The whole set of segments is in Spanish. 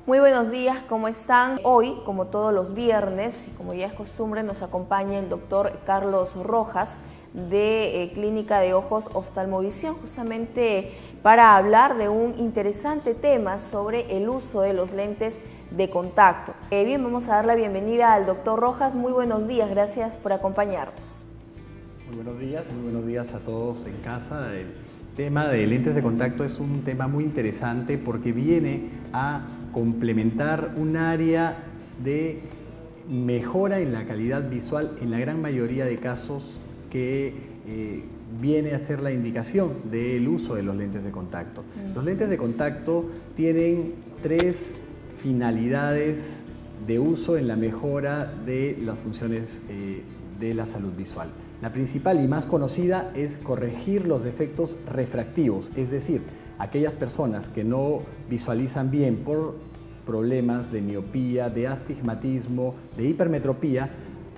Muy buenos días, ¿cómo están? Hoy, como todos los viernes, y como ya es costumbre, nos acompaña el doctor Carlos Rojas de Clínica de Ojos Oftalmovisión, justamente para hablar de un interesante tema sobre el uso de los lentes de contacto. Bien, vamos a dar la bienvenida al doctor Rojas. Muy buenos días, gracias por acompañarnos. Muy buenos días a todos en casa. El tema de lentes de contacto es un tema muy interesante porque viene a complementar un área de mejora en la calidad visual en la gran mayoría de casos que viene a ser la indicación del uso de los lentes de contacto. Los lentes de contacto tienen tres finalidades de uso en la mejora de las funciones de la salud visual. La principal y más conocida es corregir los defectos refractivos, es decir, aquellas personas que no visualizan bien por problemas de miopía, de astigmatismo, de hipermetropía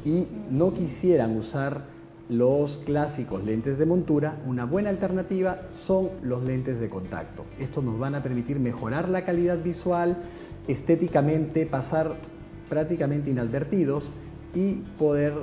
y no quisieran usar los clásicos lentes de montura, una buena alternativa son los lentes de contacto. Estos nos van a permitir mejorar la calidad visual, estéticamente pasar prácticamente inadvertidos y poder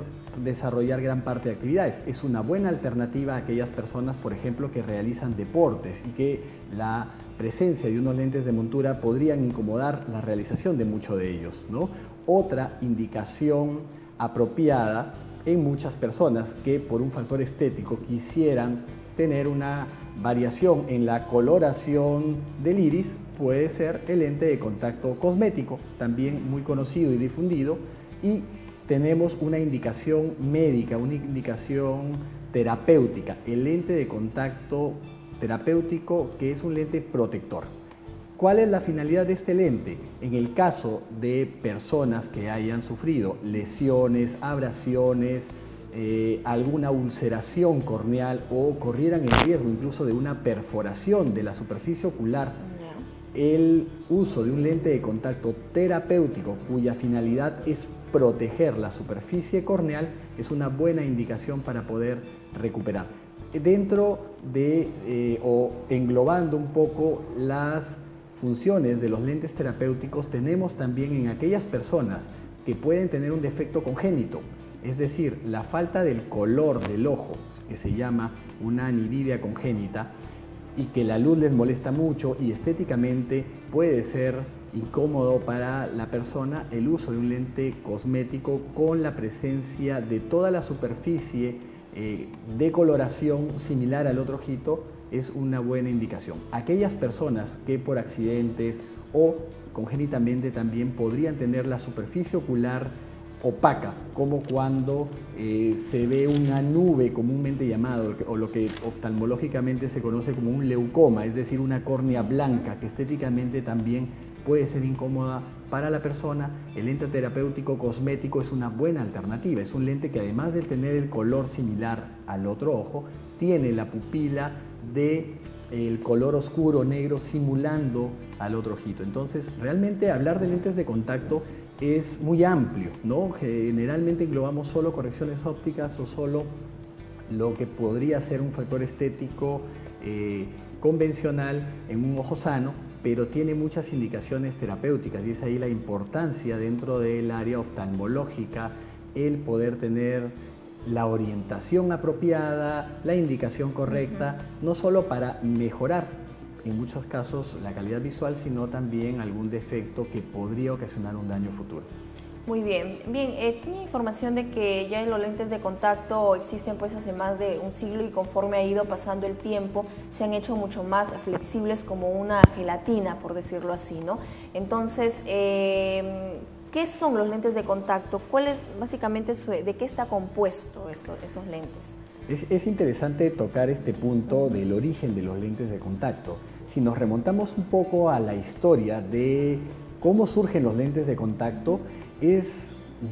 desarrollar gran parte de actividades. Es una buena alternativa a aquellas personas, por ejemplo, que realizan deportes y que la presencia de unos lentes de montura podrían incomodar la realización de muchos de ellos, ¿no? Otra indicación apropiada en muchas personas que por un factor estético quisieran tener una variación en la coloración del iris puede ser el lente de contacto cosmético, también muy conocido y difundido, y tenemos una indicación médica, una indicación terapéutica, el lente de contacto terapéutico, que es un lente protector. ¿Cuál es la finalidad de este lente? En el caso de personas que hayan sufrido lesiones, abrasiones, alguna ulceración corneal o corrieran el riesgo incluso de una perforación de la superficie ocular, el uso de un lente de contacto terapéutico cuya finalidad es proteger la superficie corneal es una buena indicación para poder recuperar. Dentro de o englobando un poco las funciones de los lentes terapéuticos, tenemos también en aquellas personas que pueden tener un defecto congénito, es decir, la falta del color del ojo, que se llama una aniridia congénita, y que la luz les molesta mucho y estéticamente puede ser incómodo para la persona. El uso de un lente cosmético con la presencia de toda la superficie de coloración similar al otro ojito es una buena indicación. Aquellas personas que por accidentes o congénitamente también podrían tener la superficie ocular opaca, como cuando se ve una nube comúnmente llamado, o lo que oftalmológicamente se conoce como un leucoma, es decir, una córnea blanca que estéticamente también puede ser incómoda para la persona. El lente terapéutico cosmético es una buena alternativa, es un lente que además de tener el color similar al otro ojo, tiene la pupila del color oscuro negro simulando al otro ojito. Entonces, realmente hablar de lentes de contacto es muy amplio, ¿no? Generalmente englobamos solo correcciones ópticas o solo lo que podría ser un factor estético convencional en un ojo sano, pero tiene muchas indicaciones terapéuticas y es ahí la importancia dentro del área oftalmológica el poder tener la orientación apropiada, la indicación correcta, no solo para mejorar en muchos casos la calidad visual, sino también algún defecto que podría ocasionar un daño futuro. Muy bien. Tenía información de que ya en los lentes de contacto existen pues hace más de un siglo y conforme ha ido pasando el tiempo se han hecho mucho más flexibles como una gelatina, por decirlo así, ¿no? Entonces, ¿qué son los lentes de contacto? ¿Cuál es básicamente de qué está compuesto estos lentes? Es interesante tocar este punto del origen de los lentes de contacto. Si nos remontamos un poco a la historia de cómo surgen los lentes de contacto, es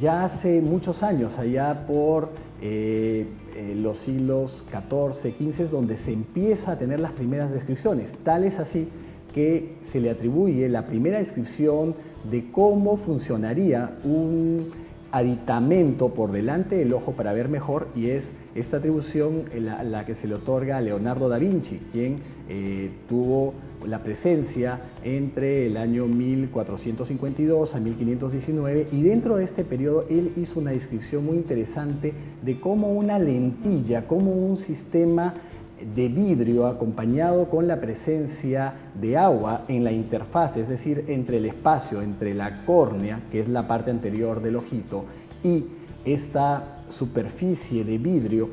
ya hace muchos años, allá por los siglos XIV, XV, donde se empieza a tener las primeras descripciones. Tal es así que se le atribuye la primera descripción de cómo funcionaría un aditamento por delante del ojo para ver mejor, y es Esta atribución es la que se le otorga a Leonardo da Vinci, quien tuvo la presencia entre el año 1452 a 1519, y dentro de este periodo él hizo una descripción muy interesante de cómo una lentilla, como un sistema de vidrio acompañado con la presencia de agua en la interfaz, es decir, entre el espacio, entre la córnea, que es la parte anterior del ojito, y esta superficie de vidrio,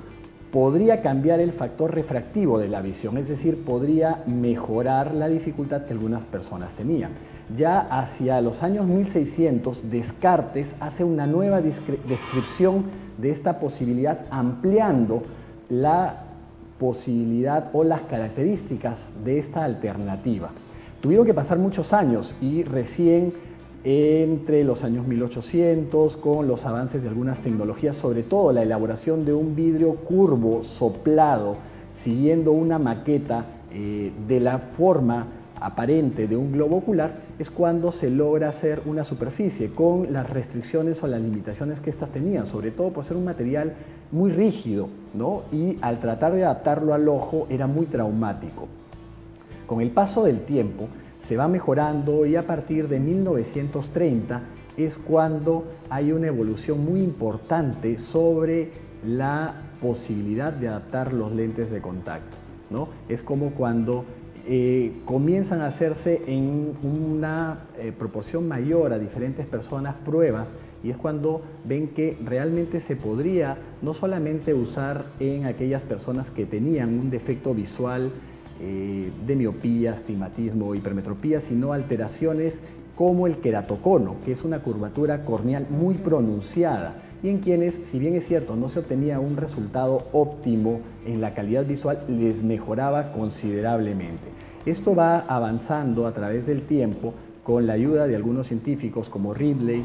podría cambiar el factor refractivo de la visión, es decir, podría mejorar la dificultad que algunas personas tenían. Ya hacia los años 1600, Descartes hace una nueva descripción de esta posibilidad, ampliando la posibilidad o las características de esta alternativa. Tuvieron que pasar muchos años y recién entre los años 1800, con los avances de algunas tecnologías, sobre todo la elaboración de un vidrio curvo soplado, siguiendo una maqueta de la forma aparente de un globo ocular, es cuando se logra hacer una superficie con las restricciones o las limitaciones que éstas tenían, sobre todo por ser un material muy rígido, ¿no? Y al tratar de adaptarlo al ojo era muy traumático. Con el paso del tiempo se va mejorando y a partir de 1930 es cuando hay una evolución muy importante sobre la posibilidad de adaptar los lentes de contacto, ¿no? Es como cuando comienzan a hacerse en una proporción mayor a diferentes personas pruebas, y es cuando ven que realmente se podría no solamente usar en aquellas personas que tenían un defecto visual de miopía, astigmatismo, hipermetropía, sino alteraciones como el queratocono, que es una curvatura corneal muy pronunciada, y en quienes, si bien es cierto, no se obtenía un resultado óptimo en la calidad visual, les mejoraba considerablemente. Esto va avanzando a través del tiempo con la ayuda de algunos científicos como Ridley,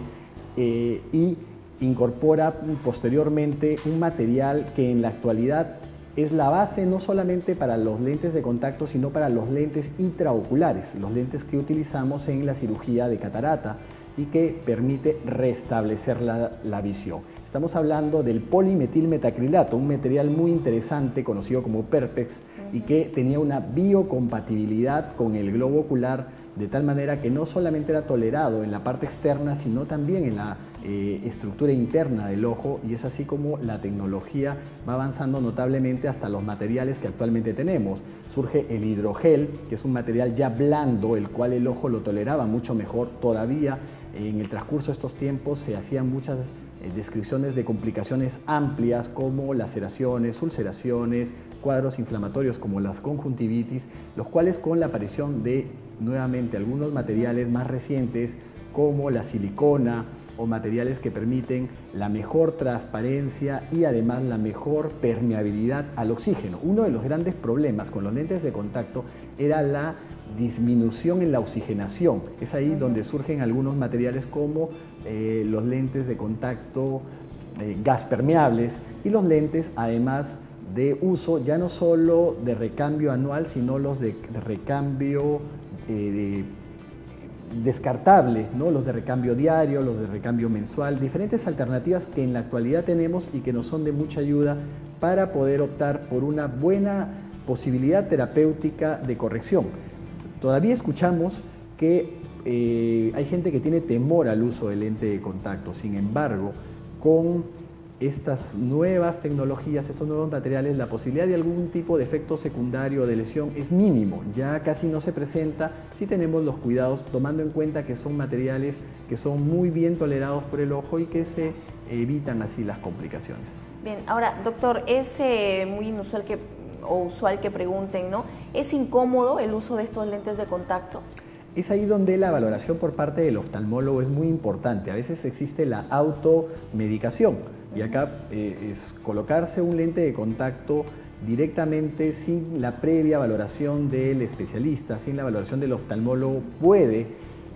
y incorpora posteriormente un material que en la actualidad es la base no solamente para los lentes de contacto, sino para los lentes intraoculares, los lentes que utilizamos en la cirugía de catarata y que permite restablecer la visión. Estamos hablando del polimetilmetacrilato, un material muy interesante conocido como Perpex y que tenía una biocompatibilidad con el globo ocular, de tal manera que no solamente era tolerado en la parte externa, sino también en la estructura interna del ojo, y es así como la tecnología va avanzando notablemente hasta los materiales que actualmente tenemos. Surge el hidrogel, que es un material ya blando, el cual el ojo lo toleraba mucho mejor. Todavía en el transcurso de estos tiempos se hacían muchas descripciones de complicaciones amplias como laceraciones, ulceraciones, cuadros inflamatorios como las conjuntivitis, los cuales con la aparición de nuevamente algunos materiales más recientes como la silicona o materiales que permiten la mejor transparencia y además la mejor permeabilidad al oxígeno. Uno de los grandes problemas con los lentes de contacto era la disminución en la oxigenación. Es ahí donde surgen algunos materiales como los lentes de contacto gas permeables y los lentes además de uso ya no solo de recambio anual, sino los de recambio descartable, ¿no? Los de recambio diario, los de recambio mensual, diferentes alternativas que en la actualidad tenemos y que nos son de mucha ayuda para poder optar por una buena posibilidad terapéutica de corrección. Todavía escuchamos que hay gente que tiene temor al uso del lente de contacto. Sin embargo, con estas nuevas tecnologías, estos nuevos materiales, la posibilidad de algún tipo de efecto secundario o de lesión es mínimo, ya casi no se presenta si tenemos los cuidados, tomando en cuenta que son materiales que son muy bien tolerados por el ojo y que se evitan así las complicaciones. Bien, ahora, doctor, es muy inusual usual que pregunten, ¿no? ¿Es incómodo el uso de estos lentes de contacto? Es ahí donde la valoración por parte del oftalmólogo es muy importante. A veces existe la automedicación y acá es colocarse un lente de contacto directamente sin la previa valoración del especialista, sin la valoración del oftalmólogo, puede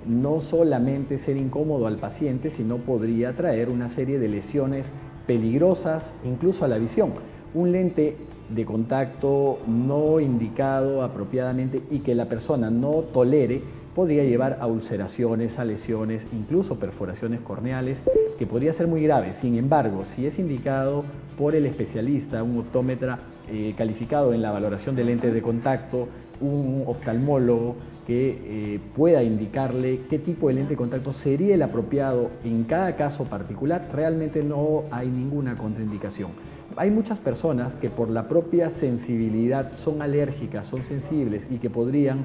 no solamente ser incómodo al paciente, sino podría traer una serie de lesiones peligrosas incluso a la visión. Un lente de contacto no indicado apropiadamente y que la persona no tolere podría llevar a ulceraciones, a lesiones, incluso perforaciones corneales, que podría ser muy grave. Sin embargo, si es indicado por el especialista, un optómetra calificado en la valoración de lentes de contacto, un oftalmólogo que pueda indicarle qué tipo de lente de contacto sería el apropiado en cada caso particular, realmente no hay ninguna contraindicación. Hay muchas personas que por la propia sensibilidad son alérgicas, son sensibles y que podrían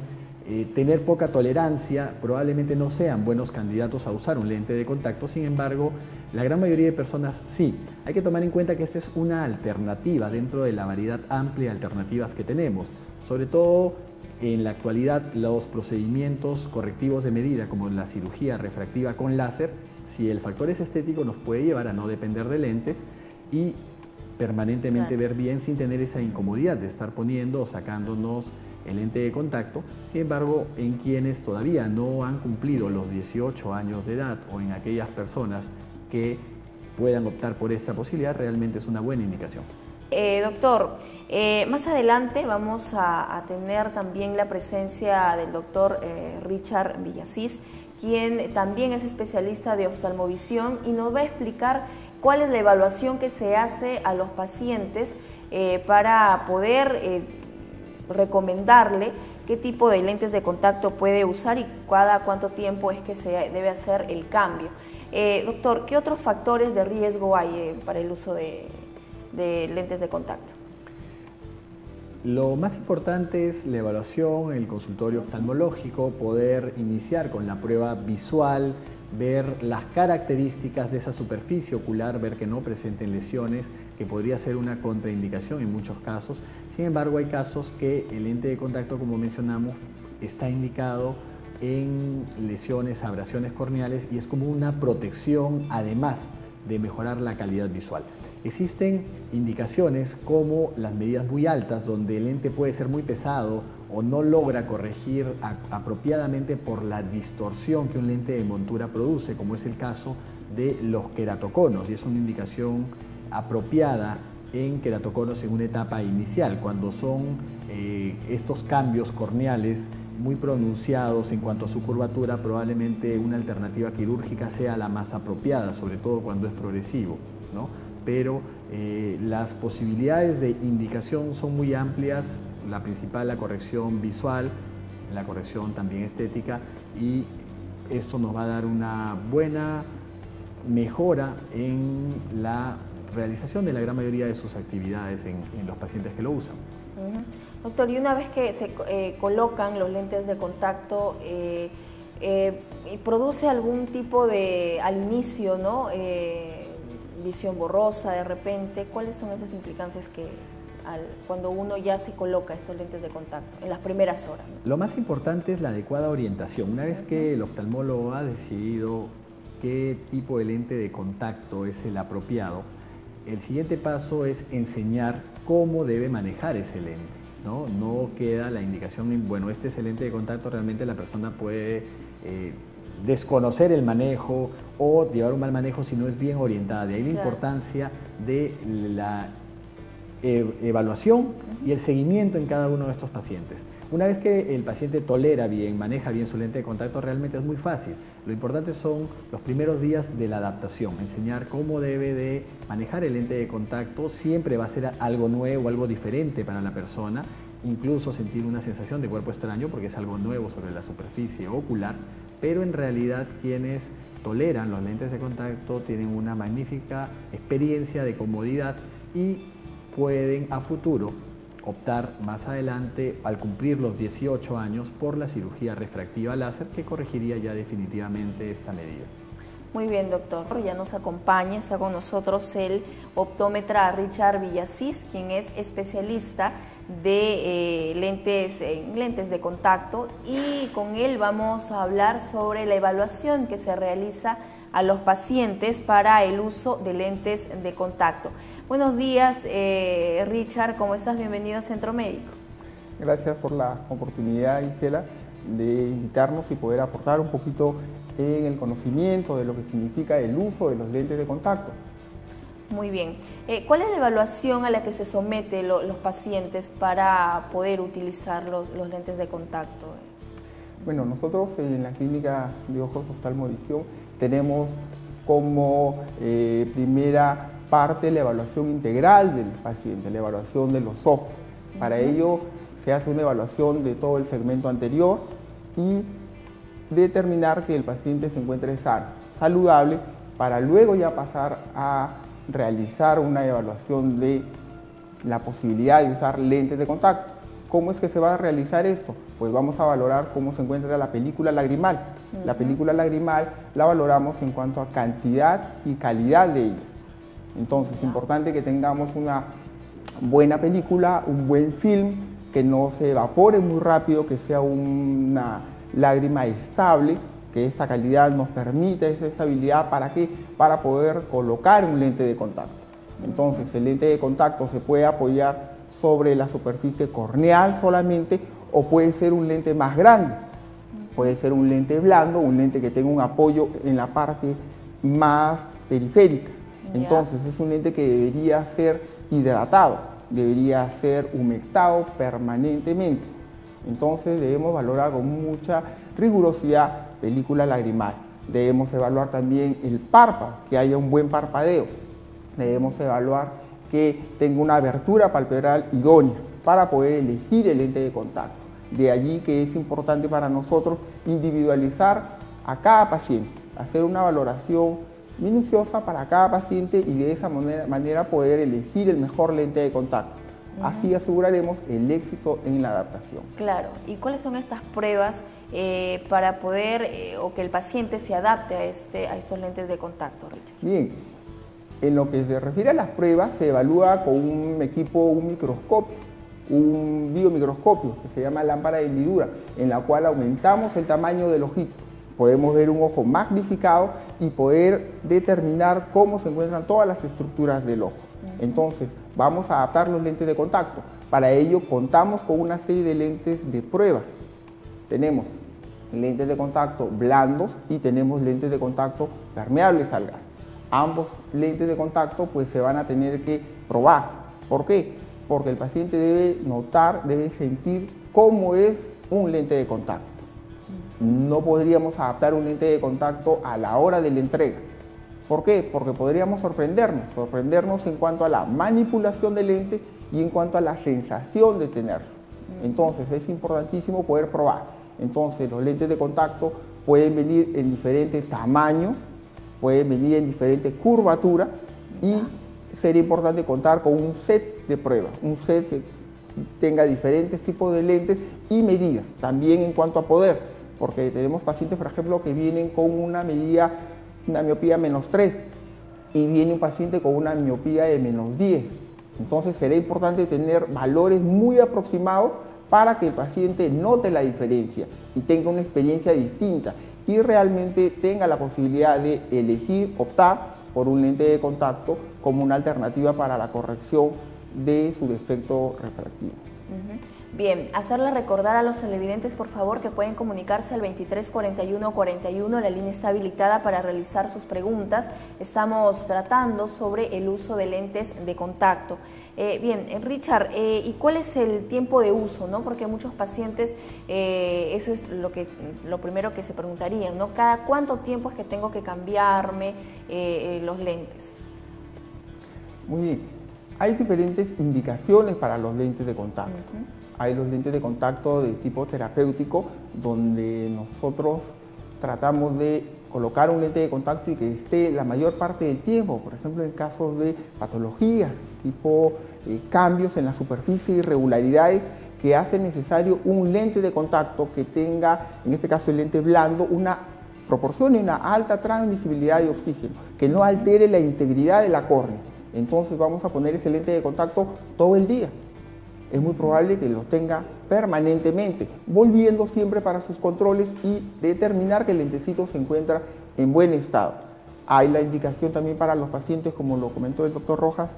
tener poca tolerancia, probablemente no sean buenos candidatos a usar un lente de contacto. Sin embargo, la gran mayoría de personas sí. Hay que tomar en cuenta que esta es una alternativa dentro de la variedad amplia de alternativas que tenemos. Sobre todo en la actualidad, los procedimientos correctivos de medida como la cirugía refractiva con láser, si el factor es estético, nos puede llevar a no depender de lentes y permanentemente ver bien sin tener esa incomodidad de estar poniendo o sacándonos el lente de contacto. Sin embargo, en quienes todavía no han cumplido los 18 años de edad o en aquellas personas que puedan optar por esta posibilidad, realmente es una buena indicación. Doctor, más adelante vamos a tener también la presencia del doctor Richard Villasís, quien también es especialista de oftalmovisión y nos va a explicar cuál es la evaluación que se hace a los pacientes para poder recomendarle qué tipo de lentes de contacto puede usar y cada cuánto tiempo es que se debe hacer el cambio. Doctor, ¿qué otros factores de riesgo hay para el uso de lentes de contacto? Lo más importante es la evaluación, el consultorio oftalmológico, poder iniciar con la prueba visual, ver las características de esa superficie ocular, ver que no presenten lesiones, que podría ser una contraindicación en muchos casos. Sin embargo, hay casos que el lente de contacto, como mencionamos, está indicado en lesiones, abrasiones corneales y es como una protección además de mejorar la calidad visual. Existen indicaciones como las medidas muy altas, donde el lente puede ser muy pesado o no logra corregir apropiadamente por la distorsión que un lente de montura produce, como es el caso de los queratoconos, y es una indicación apropiada en queratoconos en una etapa inicial, cuando son estos cambios corneales muy pronunciados en cuanto a su curvatura, probablemente una alternativa quirúrgica sea la más apropiada, sobre todo cuando es progresivo, ¿no? Pero las posibilidades de indicación son muy amplias, la principal la corrección visual, la corrección también estética, y esto nos va a dar una buena mejora en la realización de la gran mayoría de sus actividades en los pacientes que lo usan. Doctor, y una vez que se colocan los lentes de contacto, ¿produce algún tipo de, al inicio, ¿no? Visión borrosa de repente? ¿Cuáles son esas implicancias que cuando uno ya se coloca estos lentes de contacto en las primeras horas, ¿no? Lo más importante es la adecuada orientación. Una vez que el oftalmólogo ha decidido qué tipo de lente de contacto es el apropiado, el siguiente paso es enseñar cómo debe manejar ese lente, ¿no? No queda la indicación en, bueno, este es el lente de contacto, realmente la persona puede desconocer el manejo o llevar un mal manejo si no es bien orientada. De ahí la importancia de la evaluación y el seguimiento en cada uno de estos pacientes. Una vez que el paciente tolera bien, maneja bien su lente de contacto, realmente es muy fácil. Lo importante son los primeros días de la adaptación, enseñar cómo debe de manejar el lente de contacto. Siempre va a ser algo nuevo, algo diferente para la persona, incluso sentir una sensación de cuerpo extraño porque es algo nuevo sobre la superficie ocular, pero en realidad quienes toleran los lentes de contacto tienen una magnífica experiencia de comodidad y pueden a futuro optar más adelante, al cumplir los 18 años, por la cirugía refractiva láser, que corregiría ya definitivamente esta medida. Muy bien, doctor. Ya nos acompaña, está con nosotros el optómetra Richard Villasís, quien es especialista de lentes de contacto, y con él vamos a hablar sobre la evaluación que se realiza a los pacientes para el uso de lentes de contacto. Buenos días, Richard, ¿cómo estás? Bienvenido a Centro Médico. Gracias por la oportunidad, Gisela, de invitarnos y poder aportar un poquito en el conocimiento de lo que significa el uso de los lentes de contacto. Muy bien. ¿Cuál es la evaluación a la que se someten los pacientes para poder utilizar los lentes de contacto? Bueno, nosotros en la clínica de ojos oftalmovisión tenemos como primera parte la evaluación integral del paciente, la evaluación de los ojos. Para ello se hace una evaluación de todo el segmento anterior y determinar que el paciente se encuentre sano, saludable, para luego ya pasar a realizar una evaluación de la posibilidad de usar lentes de contacto. ¿Cómo es que se va a realizar esto? Pues vamos a valorar cómo se encuentra la película lagrimal. La película lagrimal la valoramos en cuanto a cantidad y calidad de ella. Entonces es importante que tengamos una buena película, un buen film, que no se evapore muy rápido, que sea una lágrima estable, que esta calidad nos permita esa estabilidad. ¿Para qué? Para poder colocar un lente de contacto. Entonces el lente de contacto se puede apoyar sobre la superficie corneal solamente, o puede ser un lente más grande. Puede ser un lente blando, un lente que tenga un apoyo en la parte más periférica. Entonces es un lente que debería ser hidratado, debería ser humectado permanentemente. Entonces debemos valorar con mucha rigurosidad película lagrimal. Debemos evaluar también el párpado, que haya un buen parpadeo. Debemos evaluar que tenga una abertura palpebral idónea para poder elegir el lente de contacto. De allí que es importante para nosotros individualizar a cada paciente, hacer una valoración minuciosa para cada paciente y de esa manera poder elegir el mejor lente de contacto. Así aseguraremos el éxito en la adaptación. Claro. ¿Y cuáles son estas pruebas para poder o que el paciente se adapte a estos lentes de contacto, Richard? Bien, en lo que se refiere a las pruebas, se evalúa con un equipo, un microscopio, un biomicroscopio que se llama lámpara de hendidura, en la cual aumentamos el tamaño del ojito. Podemos ver un ojo magnificado y poder determinar cómo se encuentran todas las estructuras del ojo. Entonces, vamos a adaptar los lentes de contacto. Para ello, contamos con una serie de lentes de prueba. Tenemos lentes de contacto blandos y tenemos lentes de contacto permeables al gas. Ambos lentes de contacto pues se van a tener que probar. ¿Por qué? Porque el paciente debe notar, debe sentir cómo es un lente de contacto. No podríamos adaptar un lente de contacto a la hora de la entrega. ¿Por qué? Porque podríamos sorprendernos en cuanto a la manipulación del lente y en cuanto a la sensación de tenerlo. Entonces es importantísimo poder probar. Entonces los lentes de contacto pueden venir en diferentes tamaños, pueden venir en diferentes curvaturas y sería importante contar con un set de pruebas, un set que tenga diferentes tipos de lentes y medidas, también en cuanto a poder, porque tenemos pacientes, por ejemplo, que vienen con una medida, una miopía -3 y viene un paciente con una miopía de -10. Entonces será importante tener valores muy aproximados para que el paciente note la diferencia y tenga una experiencia distinta y realmente tenga la posibilidad de elegir, optar por un lente de contacto como una alternativa para la corrección de su defecto refractivo. Bien, hacerle recordar a los televidentes, por favor, que pueden comunicarse al 23 41 41, la línea está habilitada para realizar sus preguntas. Estamos tratando sobre el uso de lentes de contacto. Bien, Richard, ¿y cuál es el tiempo de uso, no? Porque muchos pacientes, eso es lo primero que se preguntarían, ¿no? ¿Cada cuánto tiempo es que tengo que cambiarme los lentes? Muy bien, hay diferentes indicaciones para los lentes de contacto. Hay los lentes de contacto de tipo terapéutico, donde nosotros tratamos de colocar un lente de contacto y que esté la mayor parte del tiempo, por ejemplo en casos de patologías, tipo cambios en la superficie, irregularidades, que hace necesario un lente de contacto que tenga, en este caso el lente blando, proporcione una alta transmisibilidad de oxígeno, que no altere la integridad de la córnea. Entonces vamos a poner ese lente de contacto todo el día. Es muy probable que los tenga permanentemente, volviendo siempre para sus controles y determinar que el lentecito se encuentra en buen estado. Hay la indicación también para los pacientes, como lo comentó el doctor Rojas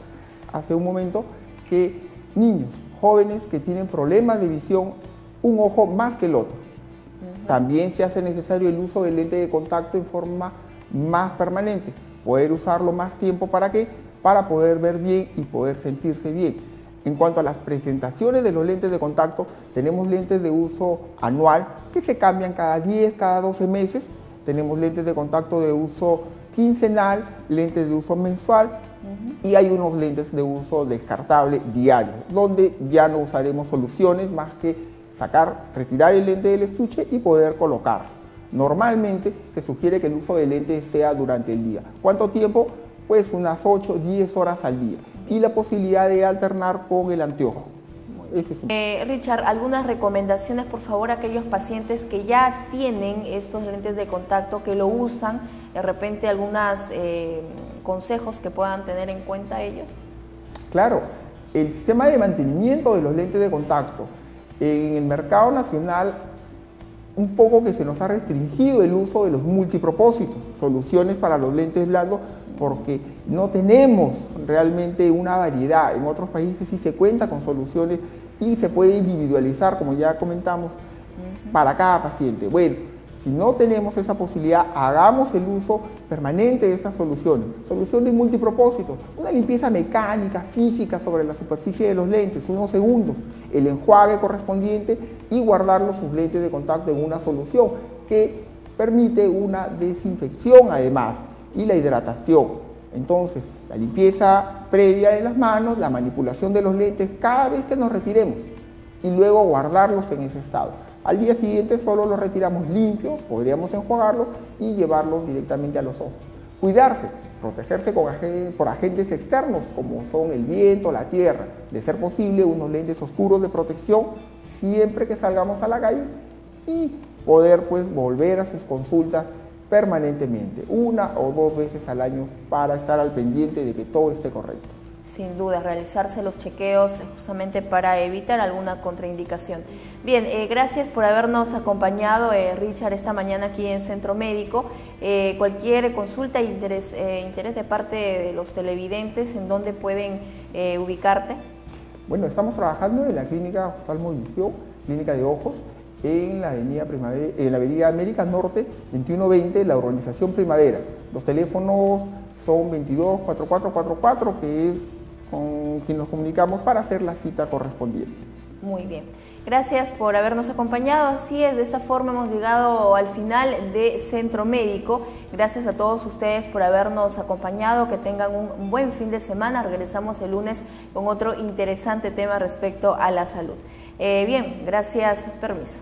hace un momento, que niños, jóvenes que tienen problemas de visión, un ojo más que el otro. También se hace necesario el uso del lente de contacto en forma más permanente, poder usarlo más tiempo. ¿Para qué? Para poder ver bien y poder sentirse bien. En cuanto a las presentaciones de los lentes de contacto, tenemos lentes de uso anual que se cambian cada 10, cada 12 meses. Tenemos lentes de contacto de uso quincenal, lentes de uso mensual y hay unos lentes de uso descartable diario, donde ya no usaremos soluciones más que retirar el lente del estuche y poder colocar. Normalmente se sugiere que el uso del lente sea durante el día. ¿Cuánto tiempo? Pues unas 8, 10 horas al día. Y la posibilidad de alternar con el anteojo. Richard, algunas recomendaciones, por favor, a aquellos pacientes que ya tienen estos lentes de contacto, que lo usan, de repente algunos consejos que puedan tener en cuenta ellos. Claro, el sistema de mantenimiento de los lentes de contacto en el mercado nacional, un poco que se nos ha restringido el uso de los multipropósitos, soluciones para los lentes blandos, porque no tenemos realmente una variedad. En otros países sí se cuenta con soluciones y se puede individualizar, como ya comentamos, para cada paciente. Bueno, si no tenemos esa posibilidad, hagamos el uso permanente de estas soluciones. Soluciones multipropósitos, una limpieza mecánica, física sobre la superficie de los lentes, unos segundos, el enjuague correspondiente y guardar sus lentes de contacto en una solución que permite una desinfección además y la hidratación. Entonces, la limpieza previa de las manos, la manipulación de los lentes cada vez que nos retiremos y luego guardarlos en ese estado. Al día siguiente solo los retiramos limpios, podríamos enjuagarlos y llevarlos directamente a los ojos. Cuidarse, protegerse por agentes externos como son el viento, la tierra, de ser posible unos lentes oscuros de protección siempre que salgamos a la calle y poder volver a sus consultas permanentemente, 1 o 2 veces al año para estar al pendiente de que todo esté correcto. Sin duda, realizarse los chequeos justamente para evitar alguna contraindicación. Bien, gracias por habernos acompañado, Richard, esta mañana aquí en Centro Médico. Cualquier consulta e interés de parte de los televidentes, ¿en dónde pueden ubicarte? Bueno, estamos trabajando en la clínica Oftalmovisión, clínica de ojos, en la avenida América Norte 2120, la urbanización Primavera. Los teléfonos son 224444, que es con quien nos comunicamos para hacer la cita correspondiente. Muy bien. Gracias por habernos acompañado. Así es, de esta forma hemos llegado al final de Centro Médico. Gracias a todos ustedes por habernos acompañado. Que tengan un buen fin de semana. Regresamos el lunes con otro interesante tema respecto a la salud. Bien, gracias. Permiso.